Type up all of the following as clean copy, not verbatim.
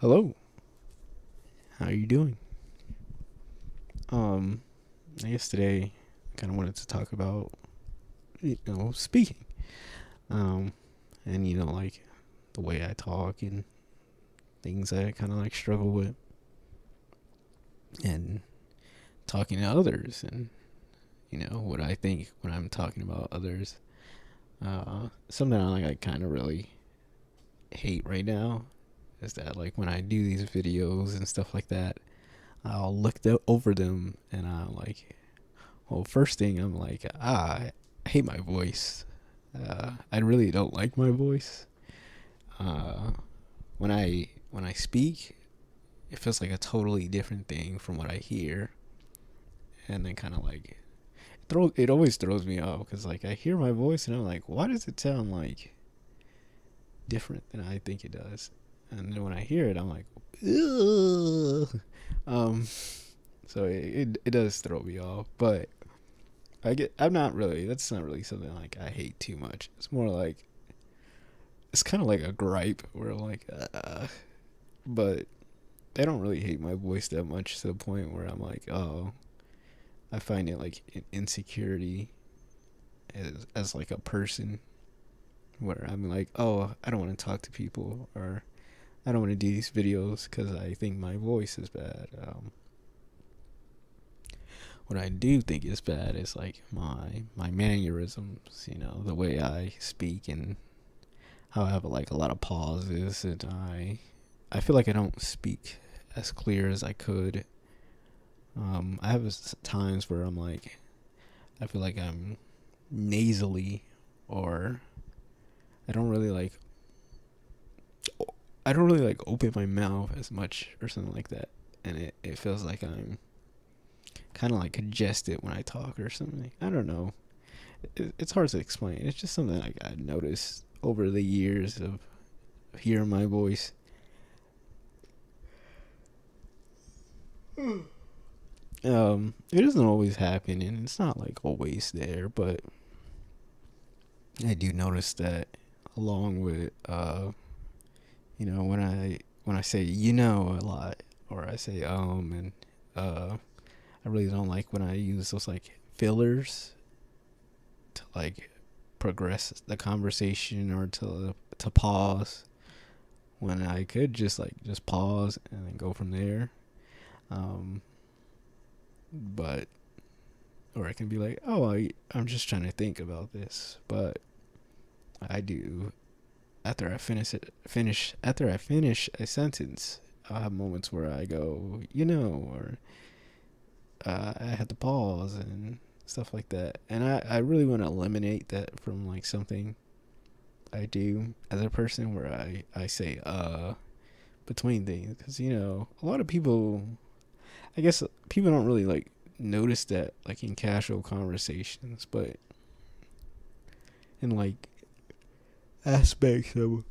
Hello, how are you doing? Um, I guess today I kind of wanted to talk about speaking. Um, and like the way I talk and things I kind of like struggle with, and talking to others, and what I think when I'm talking about others. Something I kind of really hate right now is that like when I do these videos and stuff like that, I'll over them and I'm like, well, first thing I'm like, I hate my voice. I really don't like my voice. Uh, when I speak, it feels like a totally different thing from what I hear, and then kind of like it always throws me off because like I hear my voice and I'm like, why does it sound like different than I think it does? And then when I hear it, I'm like, ugh. Um, so it does throw me off, but I'm not really. That's not really something like I hate too much. It's more like it's kind of like a gripe where I'm like, but I don't really hate my voice that much to the point where I'm like, oh, I find it like an insecurity as like a person where I'm like, oh, I don't want to talk to people or I don't want to do these videos because I think my voice is bad. What I do think is bad is like my mannerisms, the way I speak and how I have like a lot of pauses and I feel like I don't speak as clear as I could. I have times where I'm like I feel like I'm nasally or I don't really like I don't really like open my mouth as much or something like that, and it feels like I'm kind of like congested when I talk or something. I don't know. It's hard to explain. It's just something like I noticed over the years of hearing my voice. It doesn't always happen, and it's not like always there, but I do notice that along with when I say a lot or I say and I really don't like when I use those like fillers to like progress the conversation or to pause when I could just pause and then go from there. Um, but or I can be like, oh, I'm just trying to think about this, but I do after I finish a sentence, I'll have moments where I go, or I had to pause and stuff like that. And I really want to eliminate that from like something I do as a person where I say between things because a lot of people, I guess people don't really like notice that like in casual conversations, but in like aspects of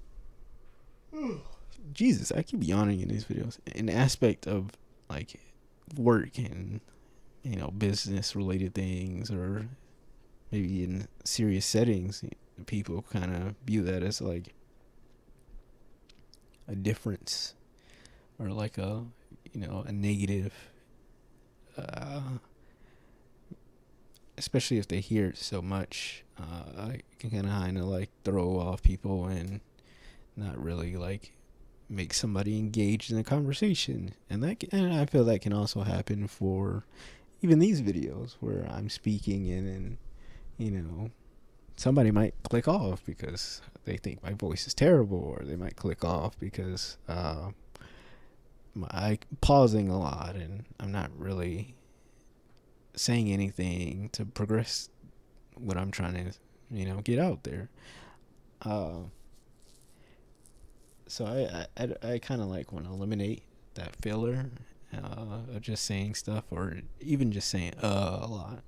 Jesus, I keep yawning in these videos. An aspect of like work and business related things, or maybe in serious settings, people kind of view that as like a difference or like a negative, uh, especially if they hear it so much. I can kind of like throw off people and not really like make somebody engaged in a conversation, and I feel that can also happen for even these videos where I'm speaking and you know somebody might click off because they think my voice is terrible, or they might click off because I pausing a lot and I'm not really saying anything to progress what I'm trying to get out there. Uh, so I kind of like want to eliminate that filler of just saying stuff or even just saying a lot,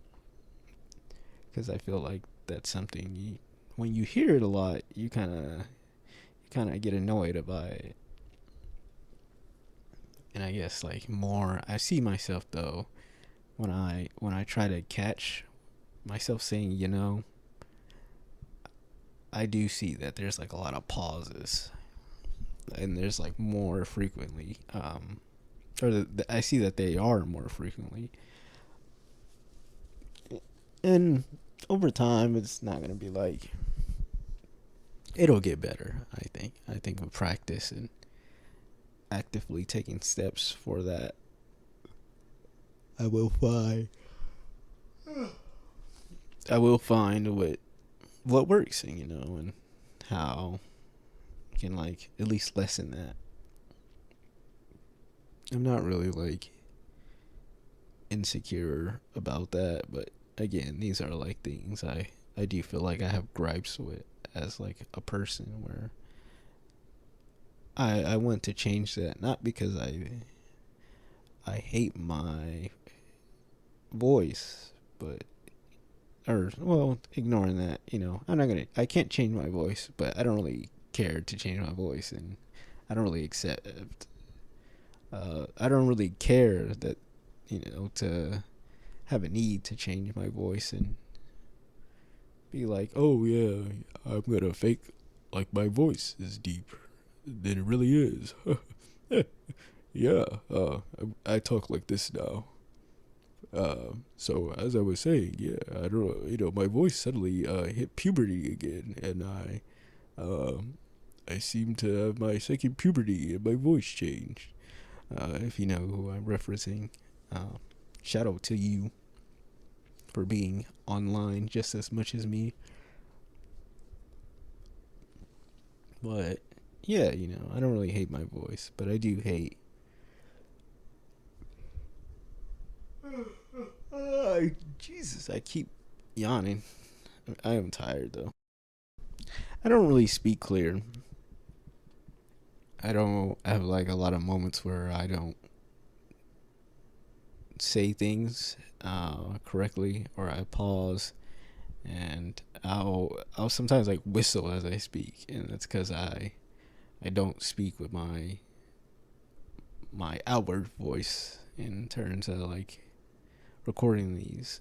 because I feel like that's something when you hear it a lot, you kind of get annoyed by it. And I guess like more, I see myself though when I try to catch myself saying I do see that there's like a lot of pauses, and there's like more frequently, I see that they are more frequently, and over time, it's not gonna be like, it'll get better. I think with practice and actively taking steps for that, I will find I will find what works, and and how I can like at least lessen that. I'm not really like insecure about that, but again, these are like things I do feel like I have gripes with as like a person, where I want to change that, not because I hate my voice, but, or well, ignoring that, I can't change my voice, but I don't really care to change my voice, and I don't really accept I don't really care that, to have a need to change my voice and be like, oh yeah, I'm gonna fake like my voice is deeper than it really is. Yeah, I talk like this now. So as I was saying, yeah, I don't know, my voice suddenly hit puberty again, and I seem to have my second puberty, and my voice changed. If you know who I'm referencing, uh, shout out to you for being online just as much as me. But yeah, I don't really hate my voice, but I do hate. Jesus, I keep yawning. I am tired though. I don't really speak clear. I don't have like a lot of moments where I don't say things correctly, or I pause, and I'll sometimes like whistle as I speak, and that's because I don't speak with my outward voice in terms of like recording these,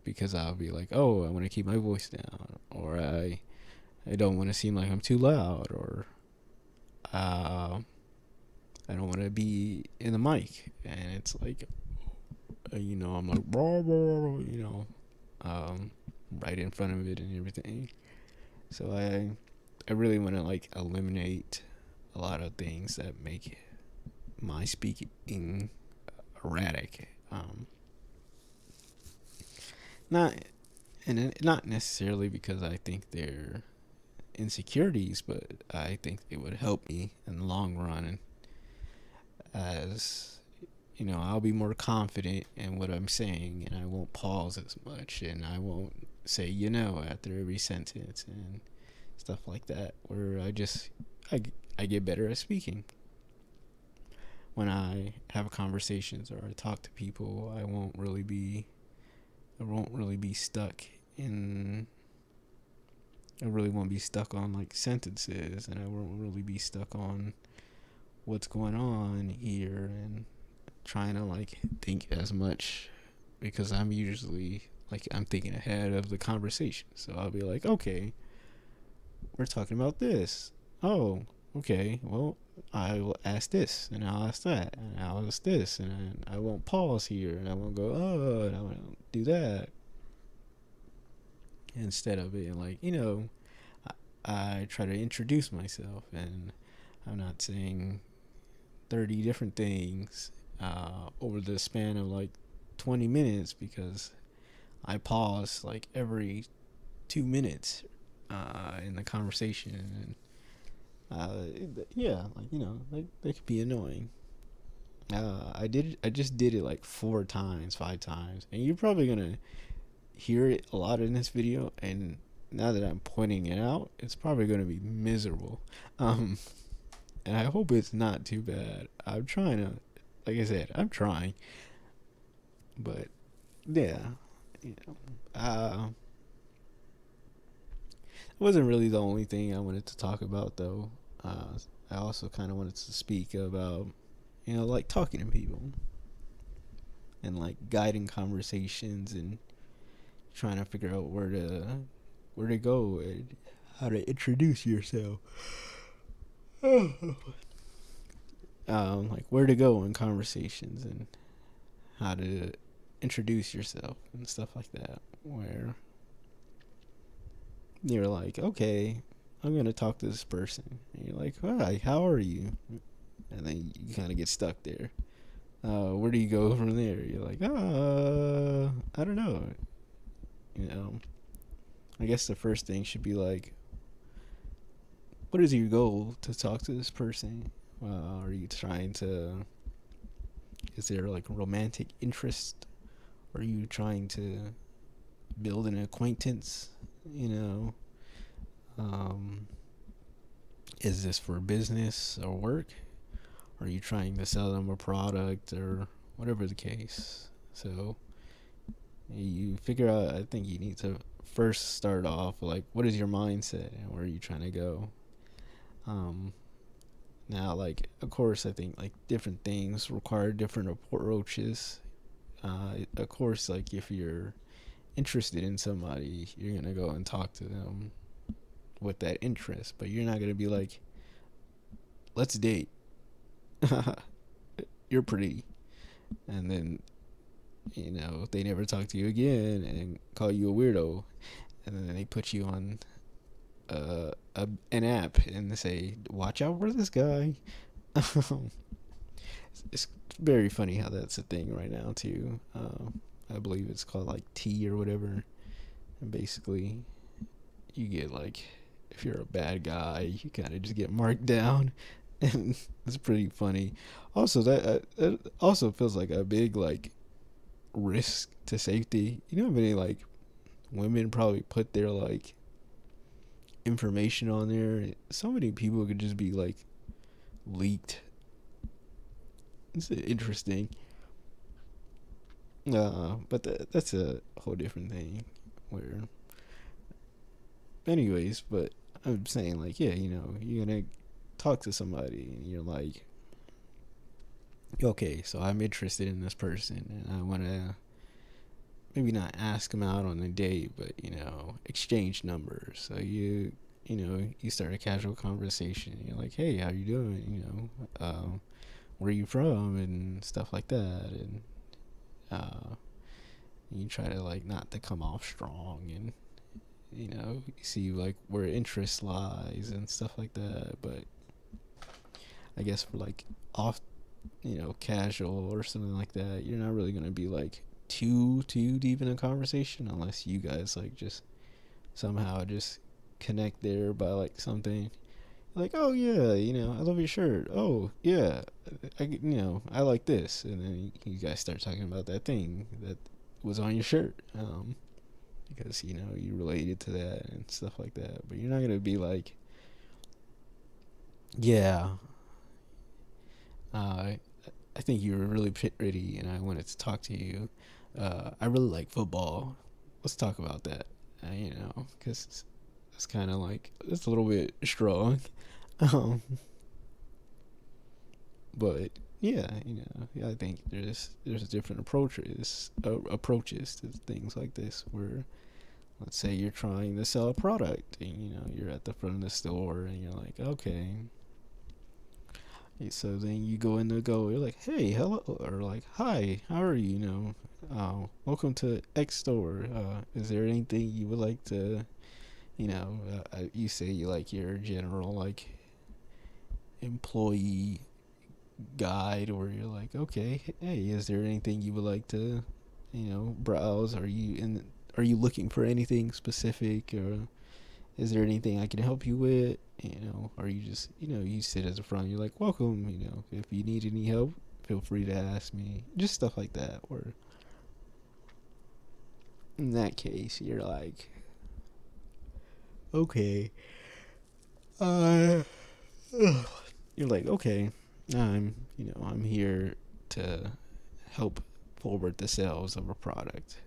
because I'll be like, oh, I want to keep my voice down, or I don't want to seem like I'm too loud, or I don't want to be in the mic, and it's like, I'm like, blah, blah, blah, right in front of it and everything. So I really want to like eliminate a lot of things that make my speaking erratic. Not not necessarily because I think they're insecurities, but I think it would help me in the long run, as I'll be more confident in what I'm saying, and I won't pause as much, and I won't say after every sentence and stuff like that, where I, I get better at speaking. When I have conversations or I talk to people, I won't really be stuck in I really won't be stuck on like sentences, and I won't really be stuck on what's going on here and trying to like think as much, because I'm usually like I'm thinking ahead of the conversation. So I'll be like, okay, we're talking about this. Oh, okay. Well, I will ask this, and I'll ask that, and I'll ask this, and I won't pause here, and I won't go, oh, and I won't do that. Instead of being like, I try to introduce myself, and I'm not saying 30 different things over the span of like 20 minutes, because I pause like every 2 minutes in the conversation, and yeah, like they could be annoying. I just did it like 4 times, 5 times, and you're probably gonna hear it a lot in this video. And now that I'm pointing it out, it's probably gonna be miserable. Um, and I hope it's not too bad. I'm trying to, like I said, I'm trying, but yeah, you know, it wasn't really the only thing I wanted to talk about though. I also kind of wanted to speak about, like talking to people and like guiding conversations and trying to figure out where to go and how to introduce yourself. like where to go in conversations and how to introduce yourself and stuff like that. Where you're like, okay, I'm gonna talk to this person, and you're like, hi, how are you? And then you kind of get stuck there. Where do you go from there? You're like, I don't know. You know, I guess the first thing should be like, what is your goal to talk to this person? Are you trying to? Is there like romantic interest? Are you trying to build an acquaintance? You know, um, is this for business or work? Are you trying to sell them a product or whatever the case? So you figure out. I think you need to first start off like, what is your mindset and where are you trying to go? Um, Now, like, of course, I think like different things require different approaches. Of course, like if you're interested in somebody, you're gonna go and talk to them with that interest, but you're not gonna be like, "Let's date." You're pretty, and then they never talk to you again and call you a weirdo, and then they put you on an app and they say, "Watch out for this guy." It's very funny how that's a thing right now too. I believe it's called like T or whatever, and basically you get like, if you're a bad guy, you kind of just get marked down, and it's pretty funny. Also, that it also feels like a big like risk to safety. You know how many like women probably put their like information on there? So many people could just be like leaked. It's interesting. But that's a whole different thing. Where, anyways, but I'm saying like, yeah, you're gonna talk to somebody and you're like, okay, so I'm interested in this person and I wanna maybe not ask them out on a date, but exchange numbers. So you start a casual conversation. You're like, hey, how you doing? Where are you from and stuff like that, and you try to like not to come off strong, and you see like where interest lies and stuff like that. But I guess for like off, casual or something like that, you're not really gonna be like too deep in a conversation unless you guys like just somehow just connect there by like something like, oh yeah, I love your shirt. Oh yeah, I like this, and then you guys start talking about that thing that was on your shirt, because you related to that and stuff like that. But you're not gonna be like, yeah, uh, I think you were really pretty, and I wanted to talk to you. I really like football. Let's talk about that. Because it's kind of like it's a little bit strong. Um, but yeah, I think there's different approaches to things like this. Where, let's say you're trying to sell a product, and you're at the front of the store, and you're like, okay. So then you go in the go. You're like, hey, hello, or like, hi, how are you? Welcome to X store. Is there anything you would like to, you say you like your general like employee guide, or you're like, okay, hey, is there anything you would like to, browse? Are you looking for anything specific, or is there anything I can help you with? Or you just, you sit at the front, you're like, welcome, if you need any help, feel free to ask me. Just stuff like that. Or in that case, you're like, okay, uh, you're like, okay, I'm here to help forward the sales of a product.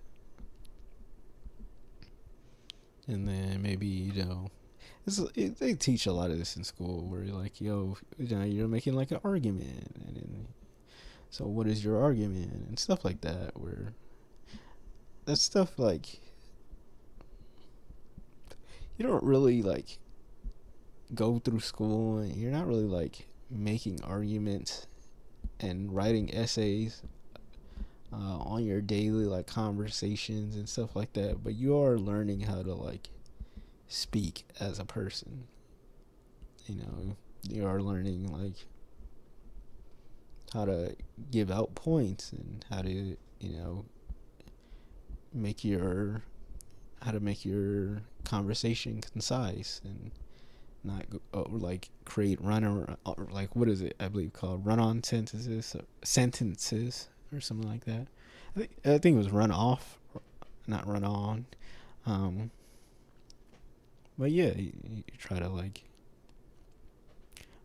And then maybe, they teach a lot of this in school, where you're like, yo, you're making like an argument, and then, so what is your argument and stuff like that. Where that stuff like, you don't really like go through school, and you're not really like making arguments and writing essays on your daily like conversations and stuff like that, but you are learning how to like speak as a person. You know, you are learning like how to give out points and how to, make your how to make your conversation concise and not like create run or like what is it I believe called run on sentences or something like that. I think it was run off, not run on. Um, but yeah, you try to like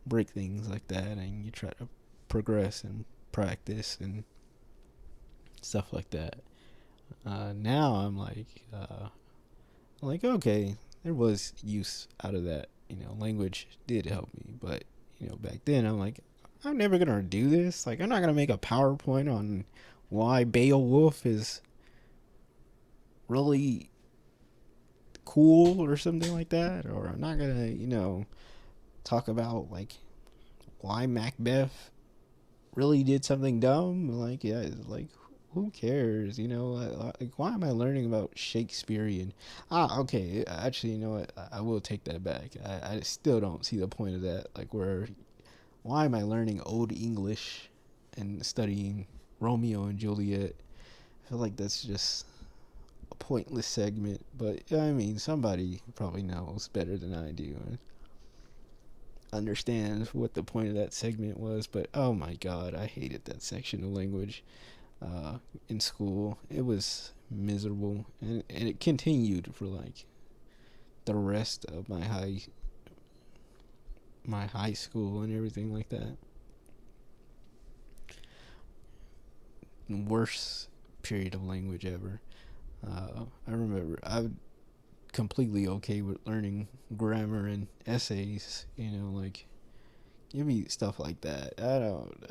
break things like that, and you try to progress and practice and stuff like that. Now I'm like okay, there was use out of that. Language did help me, but back then I'm like, I'm never gonna do this. Like, I'm not gonna make a PowerPoint on why Beowulf is really cool or something like that, or I'm not gonna, talk about like why Macbeth really did something dumb. Like, yeah, like who cares? Like why am I learning about Shakespearean? Okay. Actually, you know what? I will take that back. I still don't see the point of that. Like, why am I learning Old English and studying Romeo and Juliet? I feel like that's just a pointless segment. But yeah, I mean, somebody probably knows better than I do and understands what the point of that segment was. But oh my god, I hated that section of language uh, in school. It was miserable, and it continued for like the rest of my high school and everything like that. Worst period of language ever. I remember I'm completely okay with learning grammar and essays. Like give me stuff like that. I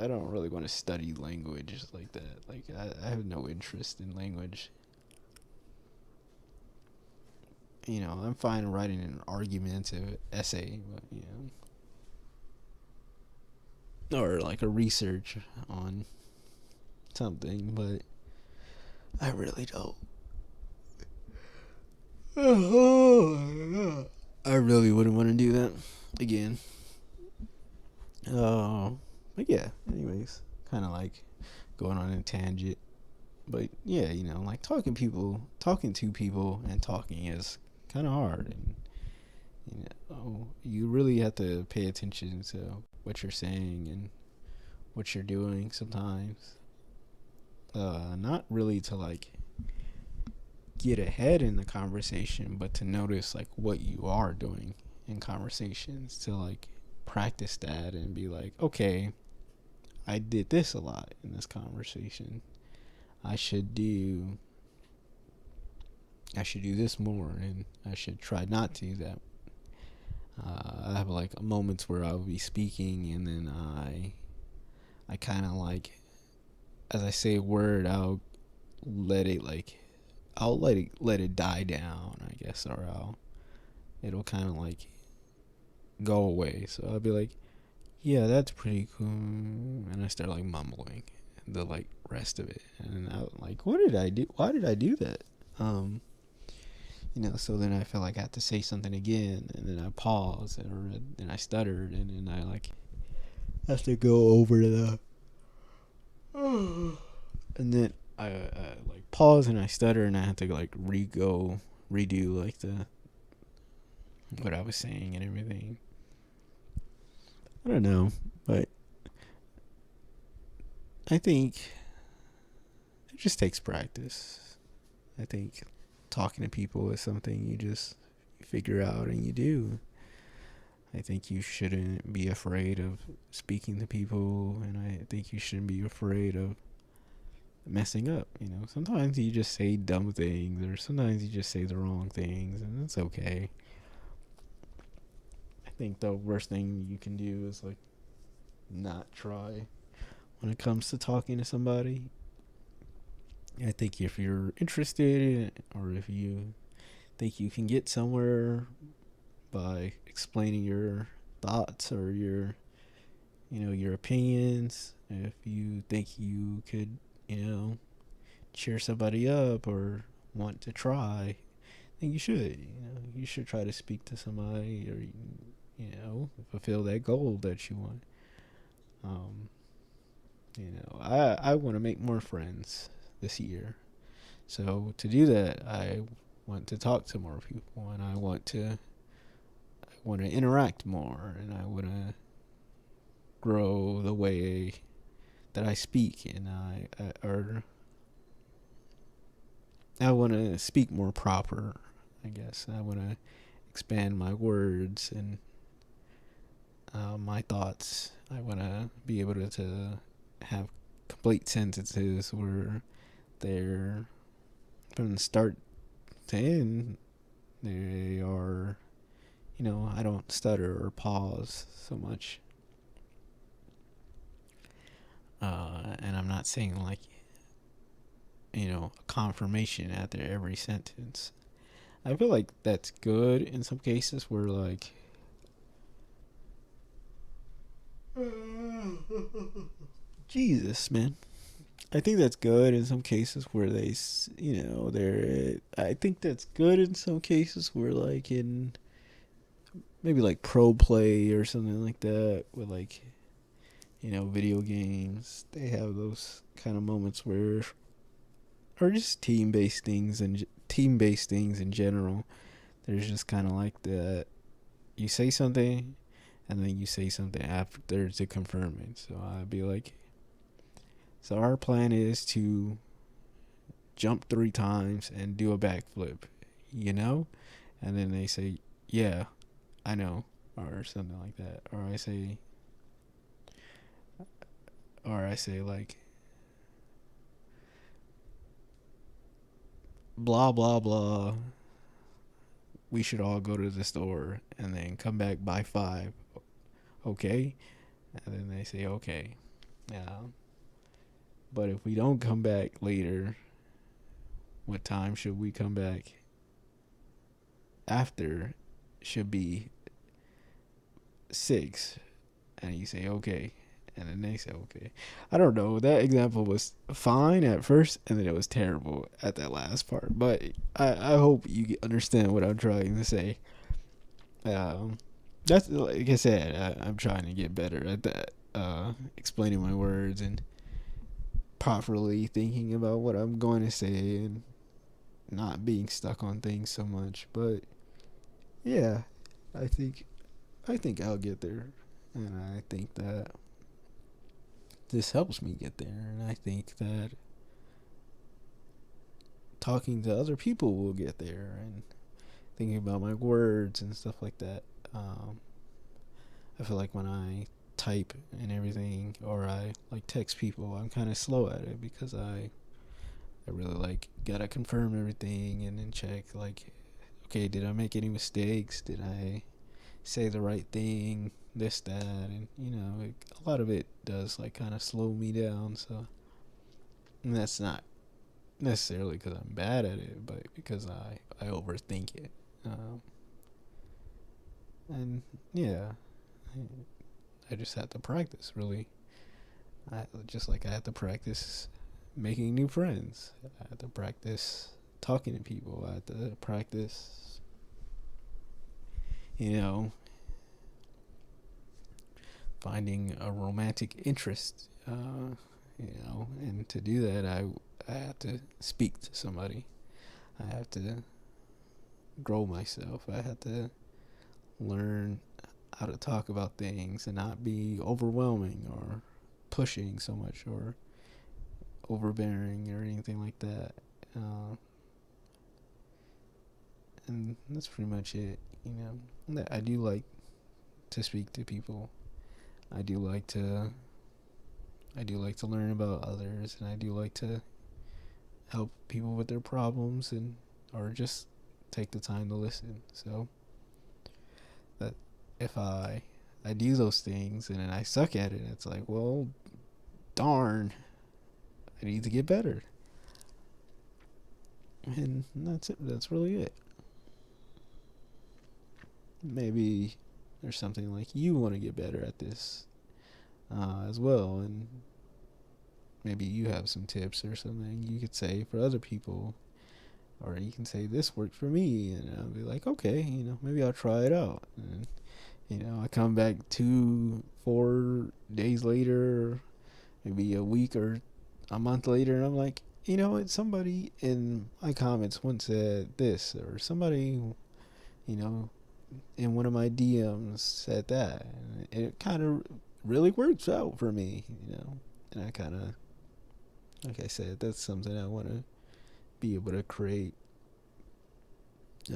don't really want to study language like that. Like I have no interest in language. I'm fine writing an argumentative essay, but or like a research on something, but I really don't. I really wouldn't want to do that again. But yeah. Anyways, kind of like going on a tangent, but yeah, like talking to people, and talking is kind of hard, and you really have to pay attention to what you're saying and what you're doing sometimes. Not really to like get ahead in the conversation, but to notice like what you are doing in conversations, to like practice that and be like, okay, I did this a lot in this conversation. I should do I should do this more, and I should try not to do that. I have like moments where I'll be speaking, and then I kind of like, as I say a word, let it like I'll let it die down, I guess, or it'll kind of like go away. So I'll be like, yeah, that's pretty cool, and I start like mumbling the like rest of it, and I'm like, what did I do? Why did I do that? Um, So then I feel like I have to say something again, and then I pause, or then I stuttered, and then I like have to go over to the, and then I like pause and I stutter, and I have to like redo like the what I was saying and everything. I don't know, but I think it just takes practice. I think talking to people is something you just figure out and you do. I think you shouldn't be afraid of speaking to people, and I think you shouldn't be afraid of messing up. Sometimes you just say dumb things, or sometimes you just say the wrong things, and that's okay. I think the worst thing you can do is like not try when it comes to talking to somebody. I think if you're interested, or if you think you can get somewhere by explaining your thoughts or your your opinions. If you think you could, cheer somebody up or want to try, then you should. You should try to speak to somebody or fulfill that goal that you want. Um, I want to make more friends this year. So to do that, I want to talk to more people, and I want to interact more, and I want to grow the way that I speak, and I want to speak more proper. I guess I want to expand my words and my thoughts. I want to be able to have complete sentences where they're from the start to end. They are, I don't stutter or pause so much. And I'm not saying like, a confirmation after every sentence. I feel like that's good in some cases where like Jesus, man. I think that's good in some cases where they're. I think that's good in some cases where, like, in maybe like pro play or something like that, with like, video games, they have those kind of moments where, or just team based things in general. There's just kind of like that. You say something, and then you say something after to confirm it. So I'd be like, so our plan is to jump 3 times and do a backflip, you know? And then they say, yeah, I know, or something like that. Or I say like, blah, blah, blah. We should all go to the store and then come back by 5. Okay? And then they say, okay. Yeah. But if we don't come back later, what time should we come back after? Should be 6. And you say, okay. And then they say, okay. I don't know. That example was fine at first, and then it was terrible at that last part. But I hope you understand what I'm trying to say. Um, that's like I said. I'm trying to get better at that. Explaining my words and properly thinking about what I'm going to say and not being stuck on things so much. But yeah, I think I think I'll get there, and I think that this helps me get there, and I think that talking to other people will get there, and thinking about my words and stuff like that. Um, I feel like when I type and everything, or I like text people, I'm kind of slow at it because I really like gotta confirm everything and then check like, okay, did I make any mistakes? Did I say the right thing? This, that, and a lot of it does like kind of slow me down. So, and that's not necessarily because I'm bad at it, but because I overthink it. Um, and yeah, I just had to practice really. I had to practice making new friends. I had to practice talking to people. I had to practice, you know, finding a romantic interest. And to do that, I have to speak to somebody. I have to grow myself. I have to learn how to talk about things and not be overwhelming or pushing so much or overbearing or anything like that. Uh, and that's pretty much it. I do like to speak to people. I do like to I do like to learn about others, and I do like to help people with their problems and or just take the time to listen. So that if I do those things and then I suck at it, it's like, well, darn, I need to get better. And that's it. That's really it. Maybe there's something like you want to get better at this. as well. And maybe you have some tips or something you could say for other people, or you can say this worked for me, and I'll be like, okay, maybe I'll try it out. And I come back 2 4 days later, maybe a week or a month later, and I'm like, you know what, somebody in my comments once said this, or somebody, you know in one of my DMs said that, and it kind of really works out for me. And I kind of, like I said, that's something I want to be able to create.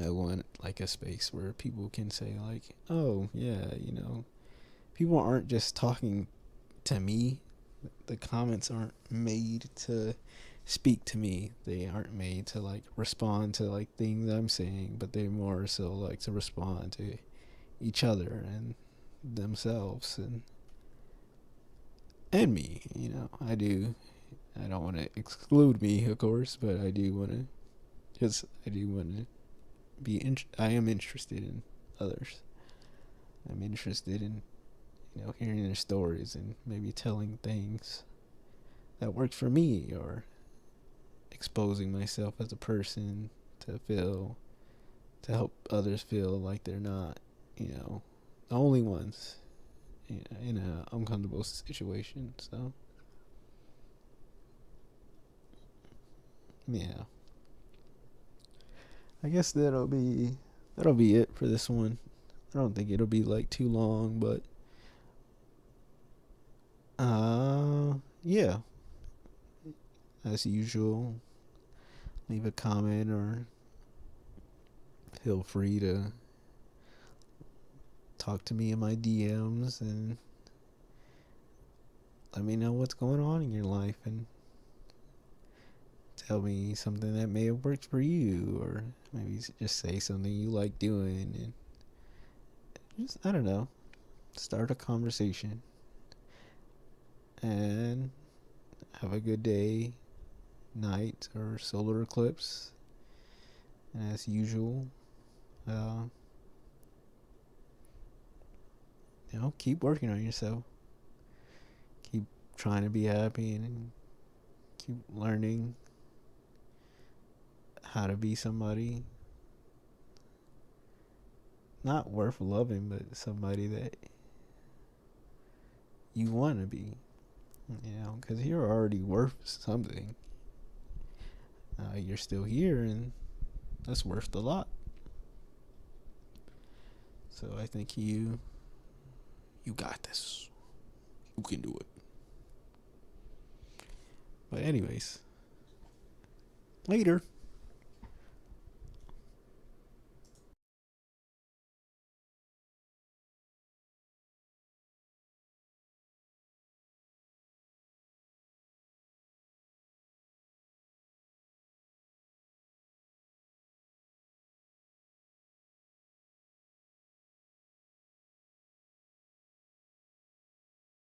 I want like a space where people can say like, oh yeah, people aren't just talking to me. The comments aren't made to speak to me. They aren't made to like respond to like things I'm saying, but they more so like to respond to each other and themselves and me. I do. I don't want to exclude me, of course, but I do want to, because I do want to I am interested in others. I'm interested in hearing their stories and maybe telling things that worked for me, or exposing myself as a person to help others feel like they're not, the only ones in an uncomfortable situation. So, yeah, I guess that'll be it for this one. I don't think it'll be like too long, but yeah, as usual, leave a comment or feel free to talk to me in my DMs and let me know what's going on in your life, and tell me something that may have worked for you, or maybe just say something you like doing, and just, I don't know, start a conversation. And have a good day, night, or solar eclipse. And as usual, uh, keep working on yourself. Keep trying to be happy, and keep learning how to be somebody not worth loving, but somebody that you want to be. Because you're already worth something. You're still here, and that's worth a lot. So I think you got this. You can do it. But anyways, later.